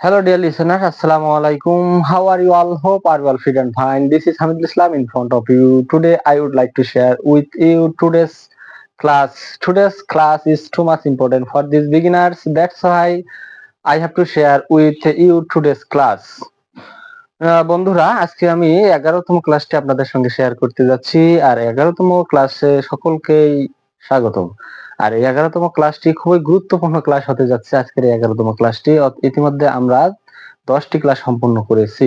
Hello, dear listener. Assalamu alaikum. How are you all? Hope are well, fit and fine. This is Hamid Islam in front of you. Today, I would like to share with you today's class. Today's class is too much important for these beginners. That's why I have to share with you today's class. বন্ধুরা, আজকে আমি 11তম ক্লাসটি আপনাদের সঙ্গে share করতে যাচ্ছি। আর 11তম ক্লাসে সকলকেই স্বাগতম। আর এই 11তম ক্লাসটি খুবই গুরুত্বপূর্ণ ক্লাস হতে যাচ্ছে। আজকের এই 11তম ক্লাসটি ইতিমধ্যে আমরা 10টি ক্লাস সম্পন্ন করেছি।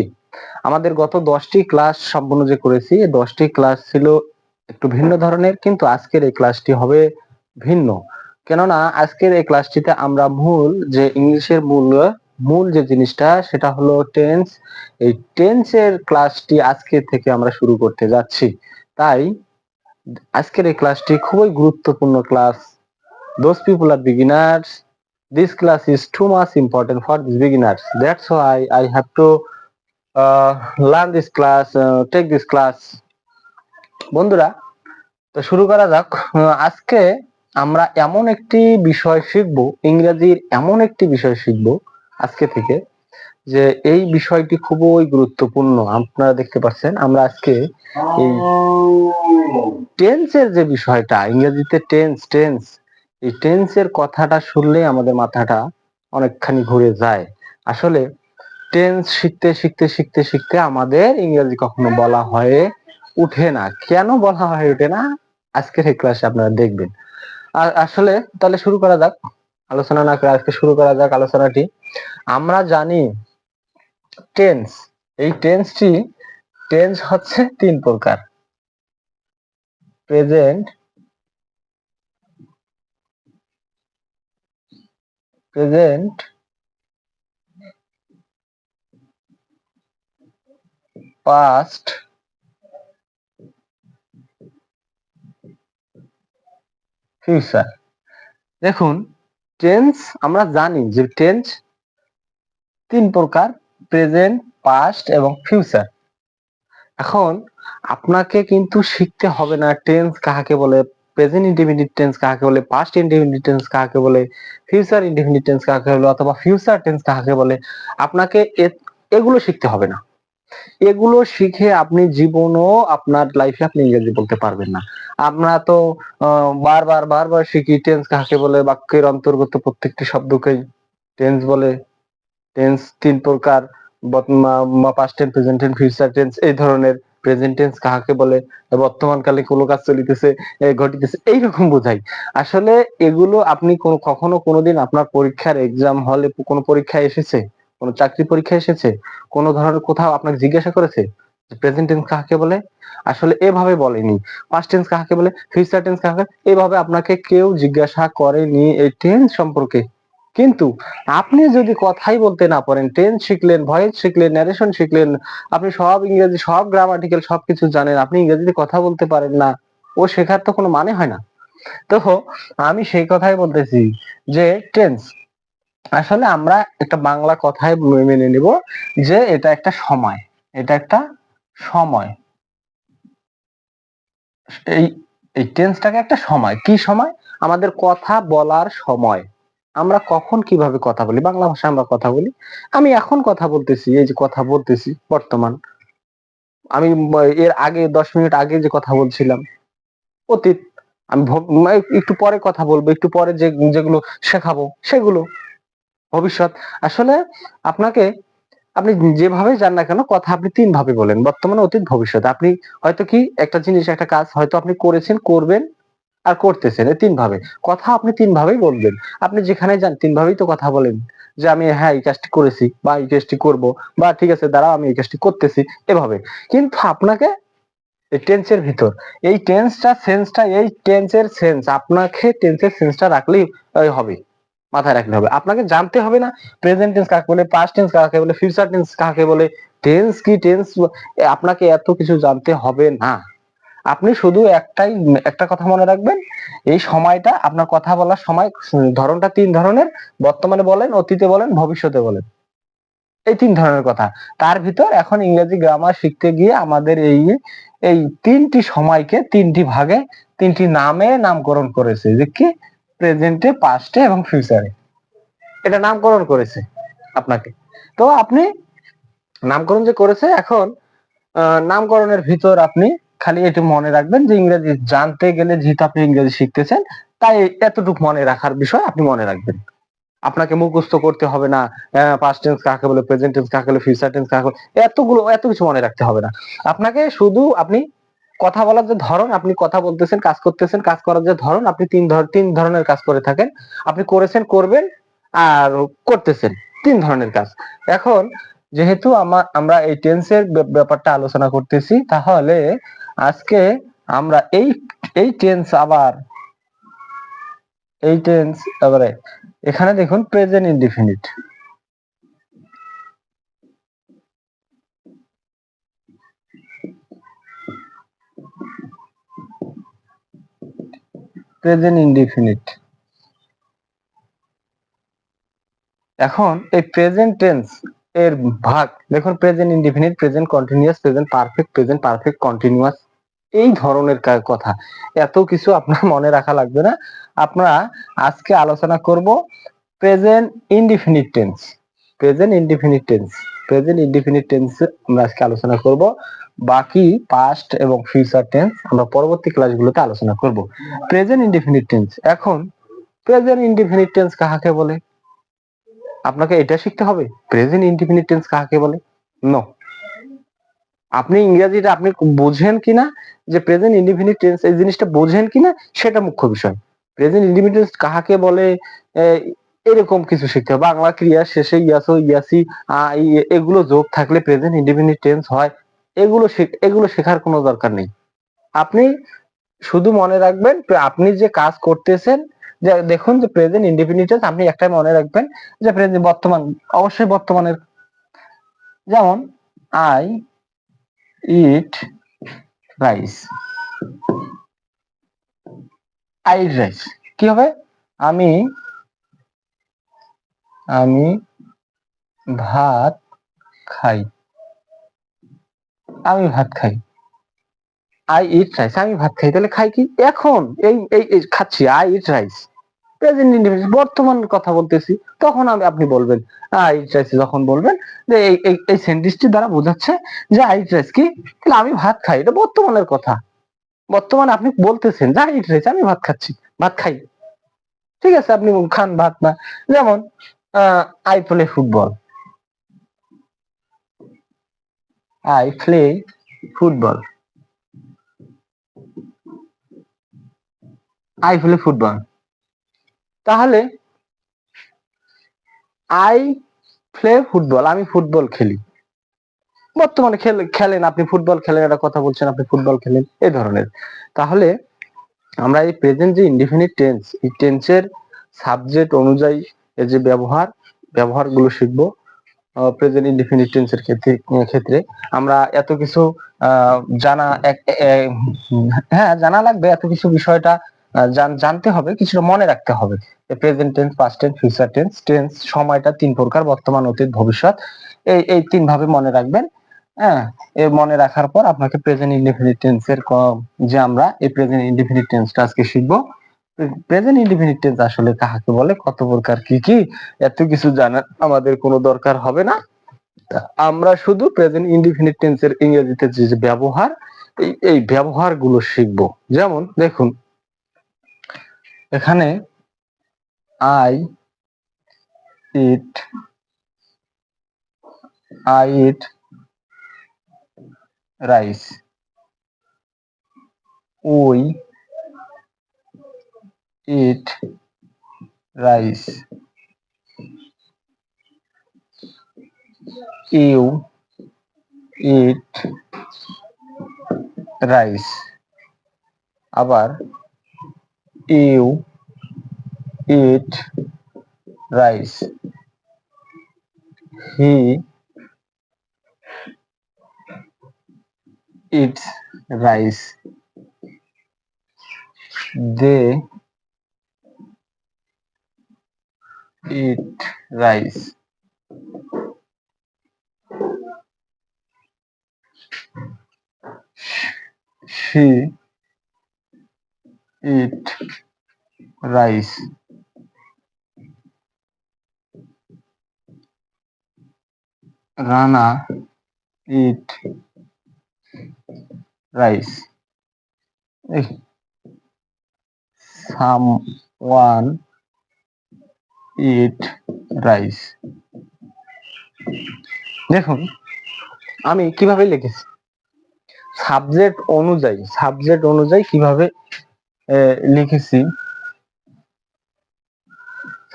আমাদের গত 10টি ক্লাস সম্পন্ন যে করেছি, এই 10টি ক্লাস ছিল একটু ভিন্ন ধরনের, কিন্তু আজকের এই ক্লাসটি হবে ভিন্ন। কেননা আজকের এই ক্লাসটিতে আমরা ইংলিশের মূল যে জিনিসটা সেটা হলো টেন্স। এই টেন্সের ক্লাসটি আজকে থেকে আমরা শুরু করতে যাচ্ছি। তাই আজকের এই ক্লাসটি খুবই গুরুত্বপূর্ণ class. Those people are beginners. This class is too much important for these beginners. That's why I have to learn this class, take this class. বন্ধুরা, তো শুরু করা যাক। আজকে আমরা এমন একটি বিষয় শিখব, ইংরেজির এমন একটি বিষয় শিখব আজকে থেকে, যে এই বিষয়টি খুবই গুরুত্বপূর্ণ। আপনারা দেখতে পাচ্ছেন আমরা আজকে এই টেন্সের যে বিষয়টা, ইংরেজিতে টেন্স, এই টেন্সের কথাটা শুনলে আমাদের মাথাটা অনেকখানি ঘুরে যায়। আসলে টেন্স শিখতে আমাদের ইংরেজি কখনো বলা হয়ে উঠে না। কেন বলা হয়ে ওঠে না, আজকের এই ক্লাসে আপনারা দেখবেন। আর আসলে তাহলে শুরু করা যাক, আলোচনা না করে আজকে শুরু করা যাক আলোচনাটি। আমরা জানি টেন্স, এই টেন্স হচ্ছে 3 প্রকার: প্রেজেন্ট, পাস্ট, ফিউচার। দেখুন, টেন্স আমরা জানি যে টেন্স 3 প্রকার: প্রেজেন্ট, পাস্ট এবং ফিউচার। এখন আপনাকে কিন্তু শিখতে হবে না টেন্স কাকে বলে, প্রেজেন্ট ইনডেফিনিট টেন্স কাকে বলে, পাস্ট ইনডেফিনিট টেন্স কাকে বলে, ফিউচার ইনডেফিনিট টেন্স কাকে বলে, অথবা ফিউচার টেন্স কাকে বলে। আপনাকে এগুলো শিখতে হবে না। এগুলো শিখে আপনি জীবনও আপনার লাইফে আপনি ইংরেজি বলতে পারবেন না। আমরা তো বারবার শিখি টেন্স কাকে বলে, বাক্যের অন্তর্গত প্রত্যেকটি শব্দকেই টেন্স বলে। টেন্স 3 প্রকার: past tense, present tense, future tense. এই ধরনের প্রেজেন্ট টেন্স কাকে বলে, বর্তমানকালে কোনো কাজ চলিতেছে, ঘটিতেছে, এইরকম বোঝাই। আসলে এগুলো আপনি কখনো কোনোদিন আপনার পরীক্ষার এক্সাম হলে কোনো পরীক্ষায় এসেছে, কোনো চাকরি পরীক্ষা এসেছে, কোনো ধরনের কোথাও আপনাকে জিজ্ঞাসা করেছে প্রেজেন্ট টেন্স কাকে বলে? আসলে এভাবে বলেনি। পাস্ট টেন্স কাকে বলে, ফিউচার টেন্স কাকে, এভাবে আপনাকে কেউ জিজ্ঞাসা করেনি এই টেন্স সম্পর্কে। কিন্তু আপনি যদি কথাই বলতে না পারেন, টেন্স শিখলেন, ভয়েস শিখলেন, ন্যারেশন শিখলেন, আপনি সব ইংরেজি, সব গ্রামাটিক্যাল সবকিছু জানেন, আপনি ইংরেজিতে কথা বলতে পারেন না, ও শেখার তো কোনো মানে হয় না। তো আমি সেই কথাই বলতেছি যে টেন্স আসলে আমরা একটা বাংলা কথায় মেনে নিব যে এটা একটা সময়, এটা একটা সময়। এই এই টেন্সটাকে একটা সময়, কি সময়? আমাদের কথা বলার সময়। আমরা কখন কিভাবে কথা বলি, বাংলা ভাষায় আমরা কথা বলি। আমি এখন কথা বলতেছি, এই যে কথা বলতেছি বর্তমান। আমি এর আগে 10 মিনিট আগে যে কথা বলছিলাম অতীত। আমি একটু পরে কথা বলবো, একটু পরে যেগুলো শেখাবো সেগুলো ভবিষ্যৎ। আসলে আপনি যেভাবে যান না কেন, কথা আপনি 3 ভাবে বলেন: বর্তমান, অতীত, ভবিষ্যৎ। আপনি হয়তো কি একটা জিনিস, একটা কাজ হয়তো আপনি করেছেন, করবেন আর করতেছেন, এই 3 ভাবে কথা আপনি 3 ভাবেই বলবেন। আপনি যেখানে যান 3 ভাবেই তো কথা বলেন, যে আমি হ্যাঁ এই কাজটি করেছি, বা এই কাজটি করব, বা ঠিক আছে দাঁড়াও আমি এই কাজটি করতেছি, এভাবে। কিন্তু আপনাকে এই টেন্সের ভিতর এই সেন্সটা, এই টেন্সের সেন্স, আপনাকে টেন্সের সেন্সটা রাখলেই হবে, মাথায় রাখলে হবে। আপনাকে জানতে হবে না প্রেজেন্ট টেন্স কাকে বলে, পাস্ট টেন্স কাকে বলে, ফিউচার টেন্স কাকে বলে, টেন্স কি, আপনাকে এত কিছু জানতে হবে না। আপনি শুধু একটা কথা মনে রাখবেন, এই সময়টা আপনার কথা বলার সময়, ধরনটা 3 ধরনের: বর্তমানে বলেন, অতীতে বলেন, ভবিষ্যতে বলেন। এই 3 ধরনের কথা। তার ভিতর এখন ইংরেজি গ্রামার শিখতে গিয়ে আমাদের এই 3টি সময়কে 3টি ভাগে 3টি নামে নামকরণ করেছে, যে কি প্রেজেন্টে, পাস্টে এবং ফিউচারে। এটা নামকরণ করেছে আপনাকে। তো আপনি নামকরণ যে করেছে, এখন নামকরণের ভিতর আপনি খালি এটু মনে রাখবেন যে ইংরেজি জানতে গেলে, যেহেতু আপনি ইংরেজি শিখতেছেন, তাই এতটুকু মনে রাখার বিষয় আপনি মনে রাখবেন। আপনাকে মুখস্থ করতে হবে না পাস্ট টেন্স কাকে বলে, প্রেজেন্ট টেন্স কাকে বলে, ফিউচার টেন্স কাকে বলে, এত কিছু মনে রাখতে হবে না। আপনাকে শুধু আপনি কথা বলার যে ধরন, আপনি কথা বলতেছেন, কাজ করতেছেন, কাজ করার যে ধরন, আপনি তিন ধরনের কাজ করে থাকেন। আপনি করেছেন, করবেন, আর করতেছেন, 3 ধরনের কাজ। এখন যেহেতু আমরা এই টেন্সের ব্যাপারটা আলোচনা করতেছি, তাহলে আজকে আমরা এই টেন্স আবার এই টেন্স এবারে এখানে দেখুন প্রেজেন্ট ইনডিফিনিট। Present indefinite. এখন এই প্রেজেন্ট টেন্স এর ভাগ দেখুন, present indefinite, present continuous, present perfect continuous, এই ধরনের কথা। এত কিছু আপনার মনে রাখা লাগবে না। আমরা আজকে আলোচনা করব present indefinite tense. Present indefinite tense present indefinite tense আমরা আজকে আলোচনা করব। বাকি পাস্ট এবং ফিউচার টেন্স আমরা পরবর্তী ক্লাসগুলোতে আলোচনা করব। Present indefinite tense. এখন প্রেজেন্ট ইনডিফিনিট টেন্স কাকে বলে আপনাকে এটা শিখতে হবে। প্রেজেন্ট ইনডিফিনিট টেন্স কাকে বলে? নো, আপনি ইংরেজিটা আপনি বোঝেন কিনা, যে প্রেজেন্ট ইনডিফিনিট টেন্স এই জিনিসটা বোঝেন কিনা, সেটা মুখ্য বিষয়। প্রেজেন্ট ইনডিফিনিট টেন্স কাকে বলে এরকম কিছু শিখতে হবে। বাংলা ক্রিয়া শেষে ইয়াসো, ইয়াসি, এগুলো যোগ থাকলে প্রেজেন্ট ইনডিফিনিট টেন্স হয়, এগুলো শেখার কোনো দরকার নেই। আপনি শুধু মনে রাখবেন আপনি যে কাজ করতেছেন, যে দেখুন যে প্রেজেন্ট ইনডিফিনিট টেন্স আপনি একটাই মনে রাখবেন, যে প্রেজেন্ট বর্তমান, অবশ্যই বর্তমানের। যেমন I eat rice. I eat rice কি হবে? আমি আমি ভাত খাই। আমি ভাত খাই। আই ইট রাইস, আমি ভাত খাই, তাহলে খাই কি? এখন এই খাচ্ছি, I eat rice. Present indefinite, বর্তমান কথা বলতেছি। তখন আপনি বলবেন আই ইট রাইস, যখন বলবেন যে এই সেন্টেন্সটি দ্বারা বোঝাচ্ছে যে আই ইট রাইস কি, তাহলে আমি ভাত খাই, এটা বর্তমানের কথা। বর্তমানে আপনি বলতেছেন যে আই ইট রাইস, আমি ভাত খাচ্ছি, ভাত খাই। ঠিক আছে, আপনি খান ভাত না। যেমন I play football. I play football. I play football. তাহলে আই প্লে ফুটবল, আমি ফুটবল খেলি। বর্তমানে খেলেন, আপনি ফুটবল খেলেন, একটা কথা বলছেন, আপনি ফুটবল খেলেন, এই ধরনের। তাহলে আমরা এই প্রেজেন্ট যে ইনডিফিনিট টেন্স, এই টেন্সের সাবজেক্ট অনুযায়ী এর যে ব্যবহারগুলো শিখবো। প্রেজেন্ট ইনডিফিনিট টেন্সের ক্ষেত্রে আমরা এত কিছু জানা হ্যাঁ জানা লাগবে, এত কিছু বিষয়টা জানতে হবে, কিছুটা মনে রাখতে হবে। Present tense, past tense, future tense. Tense সময়টা 3 প্রকার: বর্তমান, অতীত, ভবিষ্যৎ। এই 3 ভাবে মনে রাখবেন। হ্যাঁ, এর মনে রাখার পর আপনাকে প্রেজেন্ট ইনডিফিনিট টেন্সের যে আমরা এই প্রেজেন্ট ইনডিফিনিট টেন্সটা আজকে শিখবো। প্রেজেন্ট ইনডিফিনিট টেন্স আসলে কাকে বলে, কত প্রকার, কি কি, এত কিছু জানার আমাদের কোনো দরকার হবে না। আমরা শুধু প্রেজেন্ট ইনডিফিনিট টেন্সের ইংরেজিতে যে ব্যবহার, এই ব্যবহারগুলো শিখবো। যেমন দেখুন এখানে I eat rice, we eat rice, you eat rice. আবার you eat rice, he eats rice, they eat rice, she eat rice. Rana eat rice, someone eat rice. দেখুন আমি কিভাবে লিখেছি, সাবজেক্ট অনুযায়ী কিভাবে লিখেছি,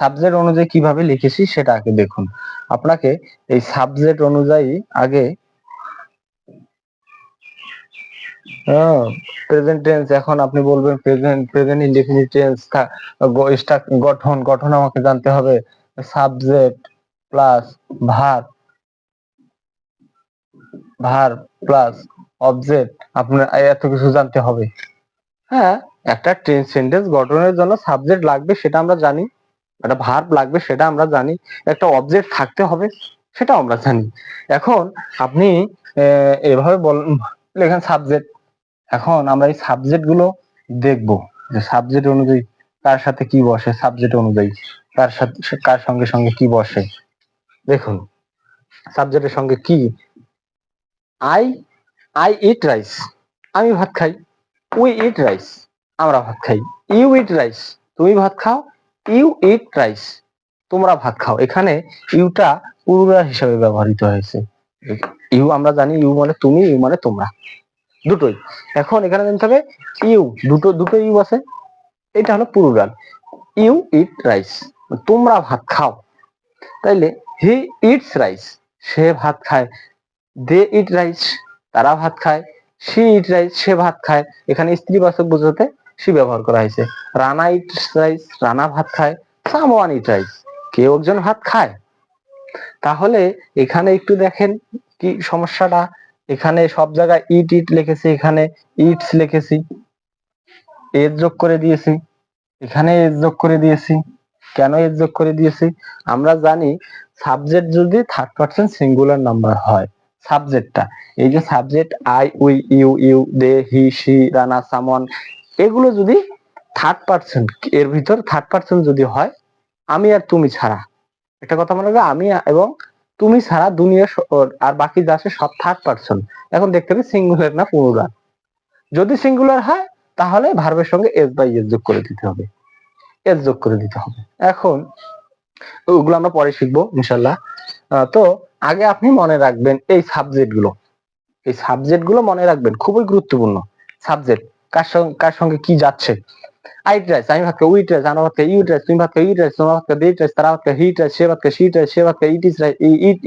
সাবজেক্ট অনুযায়ী কিভাবে লিখেছি সেটা আগে দেখুন। আপনাকে এই সাবজেক্ট অনুযায়ী আগে প্রেজেন্ট টেন্স, এখন আপনি বলবেন প্রেজেন্ট ইনডেফিনিট টেন্স গঠন আমাকে জানতে হবে, subject plus verb plus object, আপনার এত কিছু জানতে হবে। হ্যাঁ, একটা সেন্টেন্স গঠনের জন্য সাবজেক্ট লাগবে সেটা আমরা জানি, একটা ভার্ব লাগবে সেটা আমরা জানি, একটা অবজেক্ট থাকতে হবে সেটাও আমরা জানি। এখন আপনি এভাবে লেখেন সাবজেক্ট। এখন আমরা এই সাবজেক্ট গুলো দেখব যে সাবজেক্ট অনুযায়ী কার সাথে কি বসে, সাবজেক্ট অনুযায়ী কার সাথে কার সঙ্গে সঙ্গে কি বসে। দেখুন সাবজেক্টের সঙ্গে কি, আই আই ইট রাইস, আমি ভাত খাই। উই ইট রাইস, আমরা ভাত খাই। ইউ ইট রাইস, তুমি ভাত খাও। ইউ ইট রাইস, তোমরা ভাত খাও। এখানে ইউটা প্লুরাল হিসেবে ব্যবহৃত হয়েছে। ইউ আমরা জানি ইউ মানে তুমি, ইউ মানে তোমরা, দুটোই। এখন এখানে জানতে হবে ইউ, দুটো ইউ আছে, এটা হলো প্লুরাল। ইউ ইট রাইস, তোমরা ভাত খাও। তাইলে হি ইটস রাইস, সে ভাত খায়। দে ইট রাইস, তারা ভাত খায়। শি ইট রাইস, সে ভাত খায়। এখানে স্ত্রীবাচক বোঝাতে শি ব্যবহার করা হয়েছে। রানা ইটস রাইস, রানা ভাত খায়। সামওয়ান ইট রাইস, কেউ একজন ভাত খায়। তাহলে এখানে একটু দেখেন কি সমস্যাটা, এখানে সব জায়গায় ইট ইট লিখেছি, এখানে ইটস লিখেছি, এর যোগ করে দিয়েছি, এখানে এর যোগ করে দিয়েছি। কেন এর যোগ করে দিয়েছি? আমরা জানি সাবজেক্ট যদি থার্ড পারসন সিঙ্গুলার নাম্বার হয়, সাবজেক্টটা, এই যে subject I we you they he she রানা সামওয়ান, এগুলো যদি থার্ড পারসন, এর ভিতর থার্ড পারসন যদি হয় আমি আর তুমি ছাড়া, একটা কথা মনে রাখবে, আমি এবং তুমি ছাড়া দুনিয়া আর বাকি যা আছে সব থার্ড পারসন। এখন দেখতে হবে সিঙ্গুলার না প্লুরাল। যদি সিঙ্গুলার হয় তাহলে ভার্বের সঙ্গে এস বাই এস যোগ করে দিতে হবে, এস যোগ করে দিতে হবে। এখন ওগুলো আমরা পরে শিখবো ইনশাল্লাহ। তো আগে আপনি মনে রাখবেন এই সাবজেক্ট গুলো মনে রাখবেন, খুবই গুরুত্বপূর্ণ। সাবজেক্ট কার সঙ্গে কি যাচ্ছে। আইট রাইস, আমি ভাত খাই। উইট রাইস, আমরা ভাত খাই। ইউট রাইস, তুমি ভাত খাই। ইট রাইস, তোমরা ভাত খাই। দে ইট রাইস, তারা ভাত খায়। হি ইট রাইস, সে ভাত খায়। সি ইট রাইস, সে ভাত খায়। ইট ইস রাইস,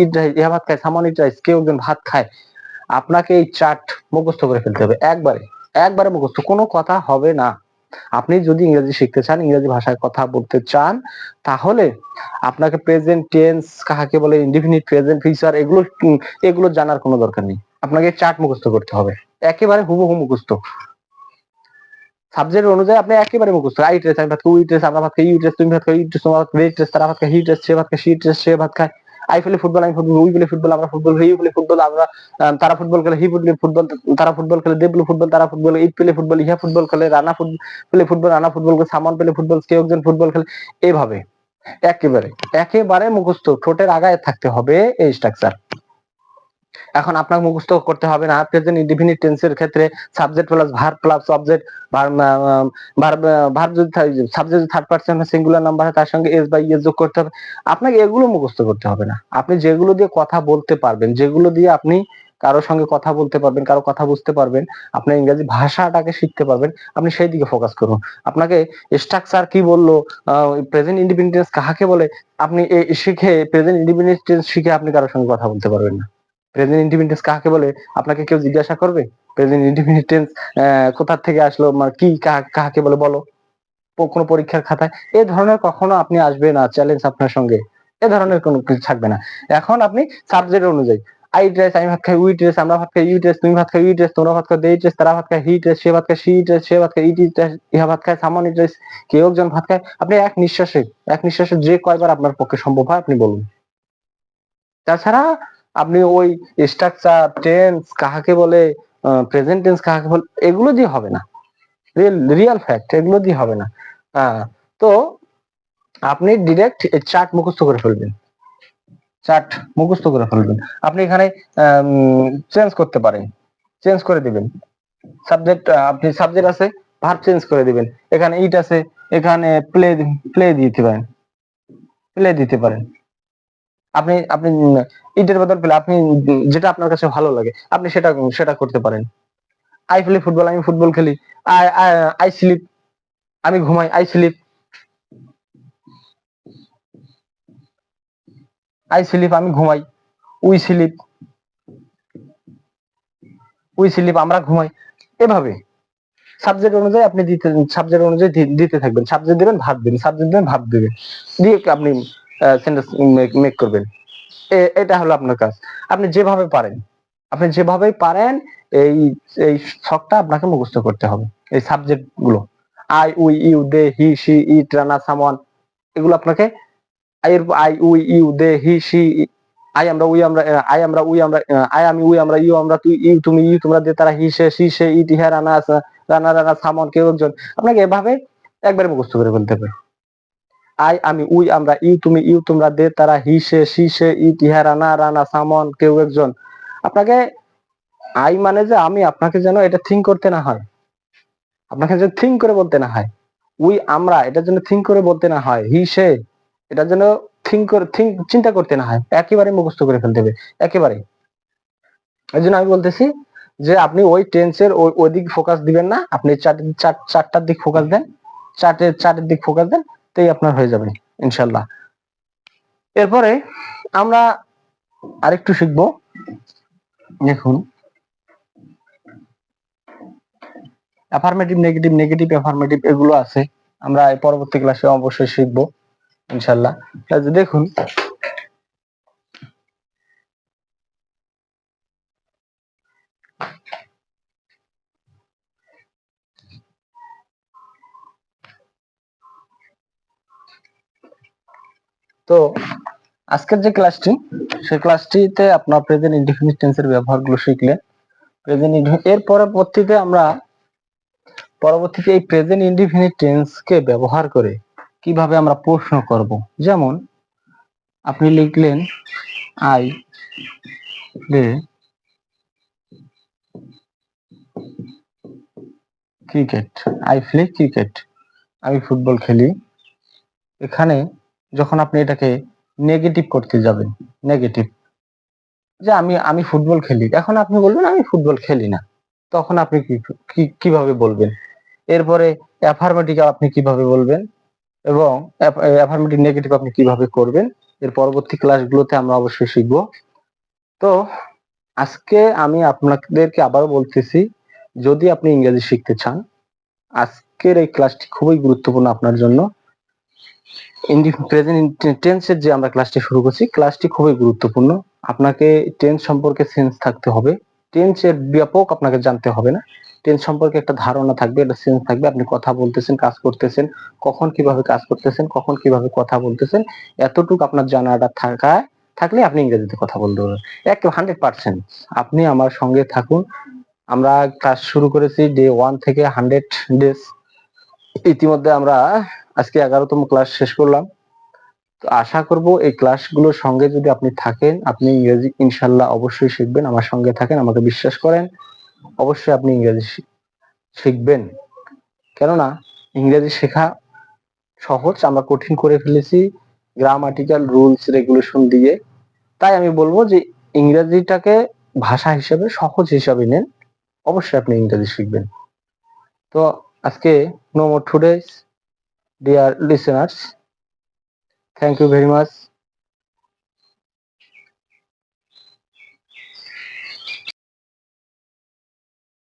ইট রাইস, ইহা ভাত খায়। সামওয়ান ইট রাইস, কেউ একজন ভাত খায়। আপনাকে এই চার্ট মুখস্থ করে ফেলতে হবে, একবারে মুখস্থ, কোনো কথা হবে না। আপনি যদি ইংরেজি শিখতে চান, ইংরেজি ভাষায় কথা বলতে চান, তাহলে আপনাকে প্রেজেন্ট টেন্স কাকে বলে, ইনডিফিনিট, প্রেজেন্ট, ফিউচার, এগুলো জানার কোনো দরকার নেই। আপনাকে চার্ট মুখস্থ করতে হবে, একেবারে হুবহু মুখস্থ। সাবজেক্ট অনুযায়ী আপনি একেবারে মুখস্থ। আই ট্রেস, আমি ভাত খাই। উই ট্রেস, আমরা ভাত খাই। ইউ ট্রেস, তুমি ভাত খাই। ইউ ট্রেস, তোমরা ভাত খাই। দে ট্রেস, তারা ভাত খায়। হি ট্রেস, সে ভাত খায়। সি ট্রেস, সে ভাত খায়। আই প্লে ফুটবল, আমি ফুটবল। উই প্লে ফুটবল, আমরা ফুটবল। হি প্লে ফুটবল, আমরা তারা ফুটবল খেলে। হি প্লে ফুটবল, তারা ফুটবল খেলে। দে প্লে ফুটবল, তারা ফুটবল। ইট প্লে ফুটবল, ইহা ফুটবল খেলে। Rana play football, Rana football খেলে। সামন প্লে ফুটবল, কেউ একজন ফুটবল খেলে। এইভাবে একেবারে মুখস্থ, ঠোঁটের আগায় থাকতে হবে এই স্ট্রাকচার। এখন আপনাকে মুখস্থ করতে হবে না প্রেজেন্ট ইনডিফিনিট টেন্সের ক্ষেত্রে subject plus verb plus object, verb যদি subject third person singular number হয় তার সঙ্গে এস বাই এস যোগ করতে হবে। আপনাকে এগুলো মুখস্থ করতে হবে না। আপনি যেগুলো দিয়ে কথা বলতে পারবেন, যেগুলো দিয়ে আপনি কারোর সঙ্গে কথা বলতে পারবেন, কারো কথা বুঝতে পারবেন, আপনার ইংরেজি ভাষাটাকে শিখতে পারবেন, আপনি সেই দিকে ফোকাস করুন। আপনাকে স্ট্রাকচার কি বললো, প্রেজেন্ট ইন্ডিপেন্ডেন্ট টেন্স কাকে বলে, আপনি শিখে প্রেজেন্ট ইন্ডিপেন্ডেন্ট টেন্স শিখে আপনি কারোর সঙ্গে কথা বলতে পারবেন না। প্রেজেন্ট ইন্ডিপেন্ডেন্ট টেন্স কাকে বলে আপনাকে কেউ জিজ্ঞাসা করবে, প্রেজেন্ট ইন্ডিপেন্ডেন্ট টেন্স কোথা থেকে আসলো, মানে কি কাকে বলে বলো, কোনো পরীক্ষার খাতায় এ ধরনের কখনো আপনি আসবে না, চ্যালেঞ্জ আপনার সঙ্গে এ ধরনের কোনো কিছু থাকবে না। এখন আপনি সাবজেক্ট অনুযায়ী আই ড্রেস, আমি ভাত খাই। উই ড্রেস, আমরা ভাত খাই। ইউ ড্রেস, তুমি ভাত খাই। ইউ ড্রেস, তোমরা ভাত খাও। দে ড্রেস, তারা ভাত খায়। হি ড্রেস, সে ভাত খায়। সি ড্রেস, সে ভাত খায়। ইট ড্রেস, ইহা ভাত খায়। সামন ড্রেস, কেউ একজন ভাত খায়। আপনি এক নিঃশ্বাসে যে কয়বার আপনার পক্ষে সম্ভব হয় আপনি বলুন। তাছাড়া আপনি ওই স্ট্রাকচার, টেন্স কাকে বলে, প্রেজেন্ট টেন্স কাকে বলে, এগুলো দিয়ে হবে না। রিয়েল ফ্যাক্ট এগুলো দিয়ে হবে না। তো আপনি ডিরেক্ট চার্ট মুখস্থ করে ফেলবেন। চার্ট মুখস্থ করে ফেলবেন। আপনি এখানে চেঞ্জ করতে পারেন, চেঞ্জ করে দিবেন সাবজেক্ট। আপনি সাবজেক্ট আছে, ভার্ব চেঞ্জ করে দিবেন। এখানে ইট আছে, এখানে প্লে প্লে দিতে পারেন, প্লে দিতে পারেন। আপনি আপনি ইটের বদল প্লে, আপনি যেটা আপনার কাছে ভালো লাগে আপনি সেটা সেটা করতে পারেন। আই প্লে ফুটবল, আমি ফুটবল খেলি। আই আই স্লিপ, আমি ঘুমাই, আই স্লিপ। আই স্লিপ, আমি ঘুমাই। উই স্লিপ, উই স্লিপ, আমরা ঘুমাই। এভাবে সাবজেক্ট অনুযায়ী আপনি দিতে, সাবজেক্ট অনুযায়ী দিতে থাকবেন। সাবজেক্ট দিবেন, ভাব দিবেন, সাবজেক্ট দিবেন, ভাব দিবেন, দিয়ে আপনি সেন্টেন্স মেক করবেন। এটা হলো আপনার কাজ। আপনি যেভাবে পারেন, আপনি যেভাবেই পারেন এই এই ছকটা আপনাকে মুখস্থ করতে হবে। এই সাবজেক্ট গুলো I we you they he she it রানা সামওয়ান, এগুলো আপনাকে I we you they he she, I আমরা উই আমরা, আই আমরা উই আমরা, আই আমি উই আমরা, ইউ আমরা তুই ইউ তুমি ইউ তোমরা, দে তারা, হি সে ইট ইহা রানা রানা রানা সামওয়ান কেউ একজন। আপনাকে এভাবে একবারে মুখস্থ করে ফেলতে হবে। আই আমি উই আমরা, ইউ তুমি ইউ তোমরা, দে তারা, হি সে ইট ইহা রানা রানা সামওয়ান কেউ একজন। আপনাকে আই মানে যে আমি, আপনাকে যেন এটা থিঙ্ক করতে না হয়, আপনাকে যেন থিঙ্ক করে বলতে না হয়। উই আমরা, এটার জন্য থিঙ্ক করে বলতে না হয়। হি সে, এটার জন্য চিন্তা করতে না হয়। একেবারে মুখস্থ করে ফেলতে হবে, একেবারে। এই জন্য আমি বলতেছি যে আপনি ওই টেন্সের ওই দিক ফোকাস দিবেন না, আপনি চারটার দিক ফোকাস দেন, চার্টের দিক ফোকাস দেন, তাই আপনার হয়ে যাবে ইনশাল্লাহ। এরপরে আমরা আরেকটু শিখবো। দেখুন, অ্যাফার্মেটিভ, নেগেটিভ, নেগেটিভ অ্যাফার্মেটিভ এগুলো আছে, আমরা পরবর্তী ক্লাসে অবশ্যই শিখবো ইনশাল্লাহ। দেখুন, তো আজকের যে ক্লাসটি, সেই ক্লাসটিতে আপনার প্রেজেন্ট ইনডিফিনিট টেন্সের ব্যবহারগুলো শিখলেন। এর পরবর্তীতে আমরা এই প্রেজেন্ট ইনডিফিনিট টেন্স কে ব্যবহার করে কিভাবে আমরা প্রশ্ন করব। যেমন আপনি লিখলেন I play cricket, I play cricket, আমি ফুটবল খেলি। এখানে যখন আপনি এটাকে নেগেটিভ করতে যাবেন, নেগেটিভ, যে আমি ফুটবল খেলি, এখন আপনি বলবেন আমি ফুটবল খেলি না, তখন আপনি কিভাবে বলবেন। এরপরে অ্যাফার্মেটিভ আপনি কিভাবে বলবেন এবং অ্যাফার্মেটিভ নেগেটিভ আপনি কিভাবে করবেন, এর পরবর্তী ক্লাসগুলোতে আমরা অবশ্যই শিখব। তো আজকে আমি আপনাদেরকে আবারও বলতেছি, যদি আপনি ইংরেজি শিখতে চান, আজকের এই ক্লাসটি খুবই গুরুত্বপূর্ণ আপনার জন্য। প্রেজেন্ট টেন্সের যে আমরা ক্লাসটি শুরু করছি, ক্লাসটি খুবই গুরুত্বপূর্ণ। আপনাকে টেন্স সম্পর্কে সেন্স থাকতে হবে, টেন্সের ব্যাপক আপনাকে জানতে হবে না, টেন্স সম্পর্কে একটা ধারণা থাকবে, একটা সেন্স থাকবে। আপনি কথা বলতেছেন, কাজ করতেছেন, কখন কিভাবে কাজ করতেছেন, কখন কিভাবে কথা বলতেছেন, এতটুকু আপনার জানাটা থাকলে আপনি ইংরেজিতে কথা বলতে পারবেন 100%। আপনি আমার সঙ্গে থাকুন। আমরা ক্লাস শুরু করেছি ডে 1 থেকে 100 ডেজ। ইতিমধ্যে আমরা আজকে 11তম ক্লাস শেষ করলাম। তো আশা করব এই ক্লাসগুলোর সঙ্গে যদি আপনি থাকেন, আপনি ইংরেজি ইনশাল্লাহ অবশ্যই শিখবেন। আমার সঙ্গে থাকেন, আমাকে বিশ্বাস করেন, অবশ্যই আপনি ইংরেজি শিখবেন। কেননা ইংরেজি শেখা সহজ, আমরা কঠিন করে ফেলেছি গ্রামাটিক্যাল রুলস রেগুলেশন দিয়ে। তাই আমি বলবো যে ইংরেজিটাকে ভাষা হিসেবে, সহজ হিসাবে নেন, অবশ্যই আপনি ইংরেজি শিখবেন। তো আজকে no more today dear listeners, thank you very much.